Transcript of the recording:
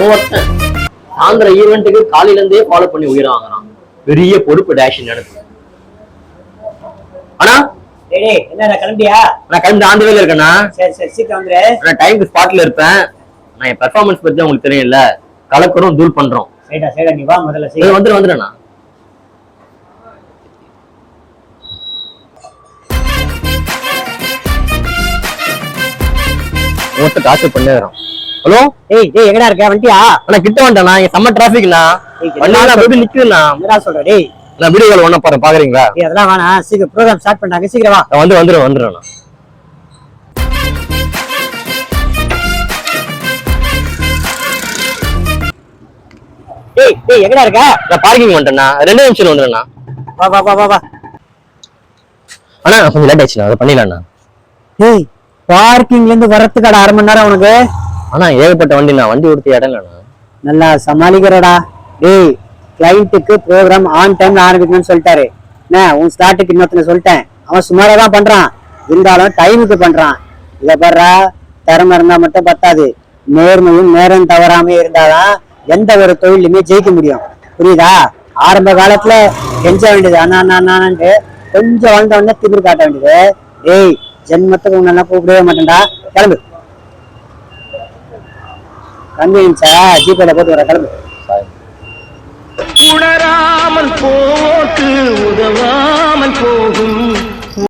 ஒருத்தன் சாயந்தர ஈவெண்ட்டுக்கு காலையில இருந்தே ஃபாலோ பண்ணி உயிரை வாங்குறான். பெரிய பொறுப்பு டேஷன் நடக்குது. ஆனா என்ன கிளம்பியா? நான் கிளம்பி ஆண்டு வேலை இருக்கேண்ணா. சரி சரி சீக்கிரம் வந்துரு. நான் டைமுக்கு ஸ்பாட்ல இருப்பேன். நான் என் பெர்ஃபார்மன்ஸ் பத்தி உங்களுக்கு தெரியும்ல, கலக்கிறோம் தூள் பண்றோம். சரிடா சரிடா, நீ வா முதல்ல. சரி வந்துடுறேண்ணா. மொத்த காசு பண்ணிடுறோம். ஹலோ எங்கடா இருக்க? வண்டியா? ஆனா கிட்ட வந்துட்டேண்ணா. இங்க செம்ம டிராபிக்ண்ணா. வண்டி நிக்குதுண்ணா. என்னடா சொல்ற? நான் வீடியோ கால் ஒண்ணா போறேன், பாக்குறீங்களா? அதெல்லாம் வேணாம், சீக்கிரம் ப்ரோக்ராம் ஸ்டார்ட் பண்ணாங்க. சீக்கிரம் வா. வந்துடுறேன். எங்கடா இருக்க? நான் பார்க்கிங் வந்துட்டேண்ணா. 2 நிமிஷம் வந்துடுறேண்ணா. வா வா வா வா. ஆனா கொஞ்சம் லேட் ஆயிடுச்சுண்ணா, அதை பண்ணிடலாண்ணா. பார்க்கிங்ல இருந்து வரத்துக்காடா 1/2 மணி நேரம் உனக்கு? ஆனா ஏகப்பட்ட வண்டிண்ணா, வண்டி கொடுத்து இடம் இல்லைண்ணா. நல்லா சமாளிக்கிறடா. கிளைண்ட்டுக்கு ப்ரோக்ராம் ஆன் டைம்ல ஆரம்பிக்கணும்னு சொல்லிட்டாரு. உன் ஸ்டார்ட்டுக்கு இன்னொருத்தனை சொல்லிட்டேன். அவன் சுமாரா தான் பண்றான், இருந்தாலும் டைமுக்கு பண்றான். இதை பாடுறா, திறமை இருந்தா மட்டும் பத்தாது, நேர்மையும் நேரம் தவறாம இருந்தாதான் எந்த ஒரு தொழிலுமே ஜெயிக்க முடியும். புரியுதா? ஆரம்ப காலத்துல கெஞ்ச வேண்டியது அண்ணான்ட்டு, கொஞ்சம் வளர்ந்த உடனே திமிரு காட்ட வேண்டியது. ஜென்மத்துக்கு உன்னெல்லாம் கூப்பிடவே மாட்டேன்டா. கிளம்பு. கன்வீனியன்ஸா ஜிபேல போட்டு வர. கிளம்பு. உணராமல் போக்கு உதவாமல் போகும்